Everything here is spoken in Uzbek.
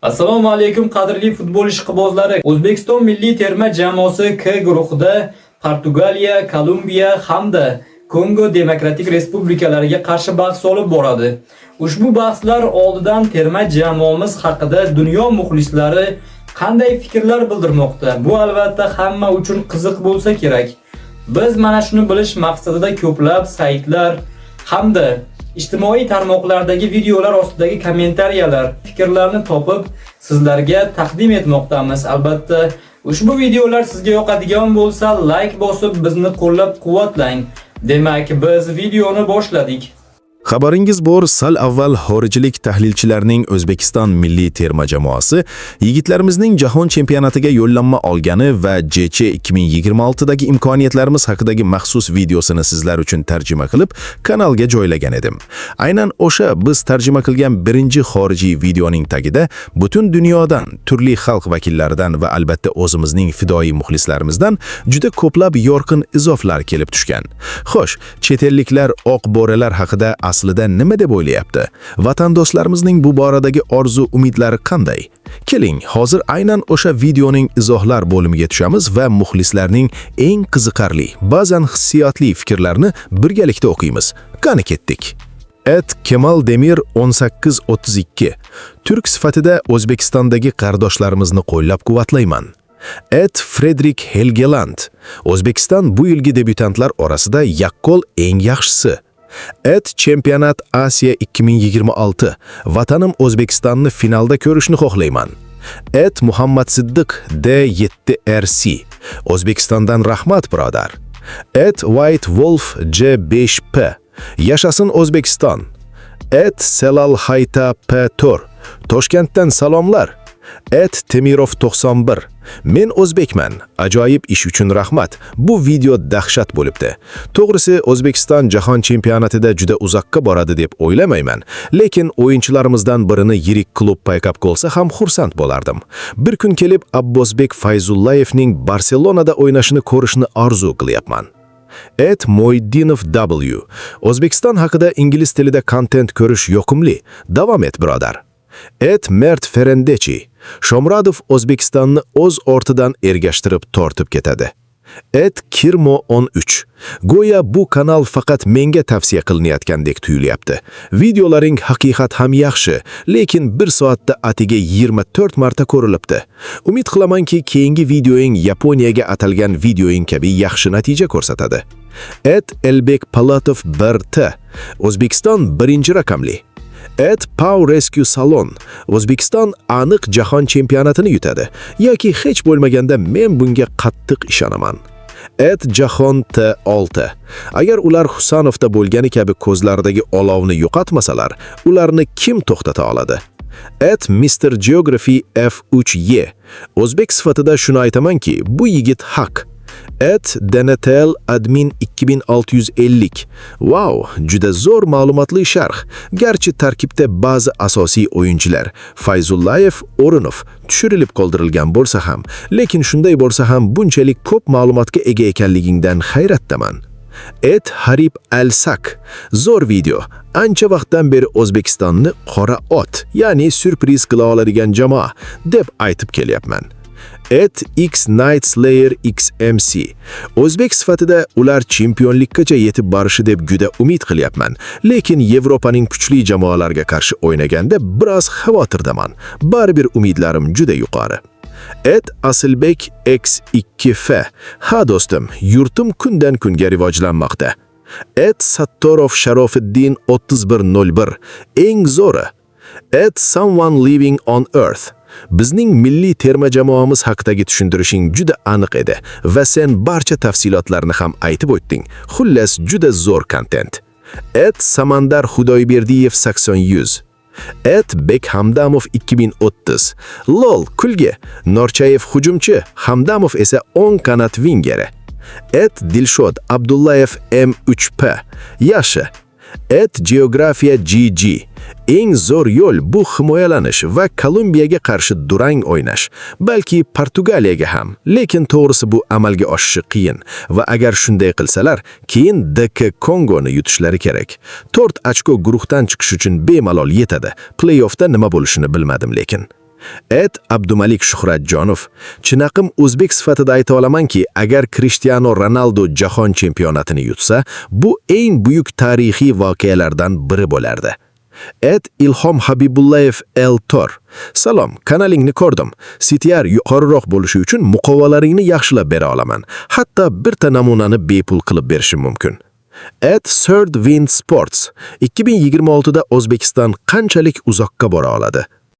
Assalomu alaykum qadrli futbol ishqibozlari. O'zbekiston milliy terma jamoasi K guruhida Portugaliya, Kolumbiya hamda Kongo Demokratik Respublikalariga qarshi bahs olib boradi. Ushbu bahslar oldidan terma jamoamiz haqida dunyo muxlislari qanday fikrlar bildirmoqda? Bu albatta hamma uchun qiziq bo'lsa kerak. Biz mana shuni bilish maqsadida ko'plab saytlar hamda ijtimoiy tarmoqlardagi videolar ostidagi kommentariyalar, fikrlarni topib sizlarga taqdim etmoqdamiz. Albatta, ushbu videolar sizga yoqadigan bo'lsa, like bosib bizni qo'llab-quvvatlang. Demak, biz videoni boshladik. Xabaringiz bor, sal avval xorijlik tahlilchilarning O'zbekiston milliy terma jamoasi yigitlarimizning jahon chempionatiga yo'llanma olgani va JC 2026 dagi imkoniyatlarimiz haqidagi maxsus videosini sizlar uchun tarjima qilib kanalga joylagan edim. Aynan o'sha biz tarjima qilgan birinchi xorijiy videoning tagida butun dunyodan, turli xalq vakillaridan va albatta o'zimizning fidoyi muxlislarimizdan juda ko'plab yorqin izohlar kelib tushgan. Xo'sh, chet elliklar oq bo'ralar haqida aslida nima deb o'ylayapti? Vatandoshlarimizning bu boradagi orzu-umidlari qanday? Keling, hozir aynan o'sha videoning izohlar bo'limiga tushamiz va muxlislarning eng qiziqarli, ba'zan hissiyotli fikrlarini birgalikda o'qiymiz. Qani ketdik. Kemal Demir 1832. Turk sifatida O'zbekistondagi qardoshlarimizni qo'llab-quvvatlayman. Fredrik Helgeland. O'zbekiston bu yilgi debyutantlar orasida yaqqol eng yaxshisi. Chempionat Asiya 2026. Vatanim O'zbekistonni finalda ko'rishni xohlayman. Muhammad Siddiq D7RC. O'zbekistondan rahmat birodar. White Wolf C5P. Yashasin O'zbekiston. Selal Hayta P4. Toshkentdan salomlar. Temirov 91. Men o'zbekman. Ajoyib ish uchun rahmat. Bu video dahshat bo'libdi. To'g'risi, O'zbekiston jahon chempionatida juda uzoqqa boradi deb o'ylamayman, lekin o'yinchilarimizdan birini yirik klub payqab qolsa ham xursand bo'lardim. Bir kun kelib Abbosbek Fayzullayevning Barselonada o'ynashini ko'rishni orzu qilyapman. Mo'ydinov W. O'zbekiston haqida ingliz tilida kontent ko'rish yoqimli. Davom et birodar. Mert Ferendechi. Shomradov O'zbekistonni o'z ortidan ergashtirib tortib ketadi. Kirmo 13. Go'yo bu kanal faqat menga tavsiya qilinayotgandek tuyulyapti. Videolaring haqiqat ham yaxshi, lekin bir soatda atiga 24 marta ko'rilibdi. Umid qilamanki, keyingi videoing Yaponiyaga atalgan videoing kabi yaxshi natija ko'rsatadi. Elbek Palatov 1T. O'zbekiston birinchi raqamli. Pau Rescue Salon. O'zbekiston aniq jahon chempionatini yutadi. Yoki hech bo'lmaganda men bunga qattiq ishonaman. Jahon T6. Agar ular Husanovda bo'lgani kabi ko'zlaridagi olovni yo'qotmasalar, ularni kim to'xtata oladi? Mr. Geography F3Y. O'zbek sifatida shuni aytamanki, bu yigit haq. Denetel Admin 2650. Wow, juda zo'r ma'lumotli sharh. Garchi tarkibda ba'zi asosiy o'yinchilar Fayzullayev, O'rinov tushirilib qoldirilgan bo'lsa ham, lekin shunday bo'lsa ham bunchalik ko'p ma'lumotga ega ekanligingdan hayratdaman. Harib Al-Sak. Zo'r video. Ancha vaqtdan beri O'zbekistonni qora ot, ya'ni surpriz qila oladigan jamoa deb aytib kelyapman. X Night Slayer XMC. O'zbek sifatida ular chempionlikkacha yetib borishi deb juda umid qilyapman, lekin Yevropaning kuchli jamoalarga qarshi o'ynaganda biroz xavotirdaman. Baribir umidlarim juda yuqori. Asilbek X2F. Ha do'stim, yurtim kundan kunga rivojlanmoqda. Sattorov Sharofiddin 3101. Eng zo'ri. Someone Living on Earth. Bizning milliy terma jamoamiz haqidagi tushuntirishing juda aniq edi va sen barcha tafsilotlarni ham aytib o'tding. Xullas, juda zo'r kontent. Samandar Xudoyberdiyev 80-100. Bek Hamdamov 2030. Lol, kulgi. Norchayev hujumchi, Hamdamov esa 10 kanat vingeri. Dilshod Abdullayev M3P. Yaxshi. Geografiya GG. Eng zo'r yo'l bu himoyalanish va Kolumbiyaga qarshi durang o'ynash, balki Portugaliyaga ham, lekin to'g'risi bu amalga oshishi qiyin va agar shunday qilsalar, keyin DK Kongoni yutishlari kerak. 4 ochko guruhdan chiqish uchun bemalol yetadi. Play-offda nima bo'lishini bilmadim lekin. Et Abdumalik Shuhratjonov: Chinaqim o'zbek sifatida ayta olamanki, agar Cristiano Ronaldo jahon chempionatini yutsa, bu eng buyuk tarixiy voqealardan biri bo'lardi. Et Ilhom Habibullayev El Tor: Salom, kanalingni ko'rdim. CTR yuqoriroq bo'lishi uchun muqovalaringni yaxshilab bera olaman. Hatto birta namunani bepul qilib berishim mumkin. Et Third Wind Sports: 2026da O'zbekiston qanchalik uzoqqa bora oladi?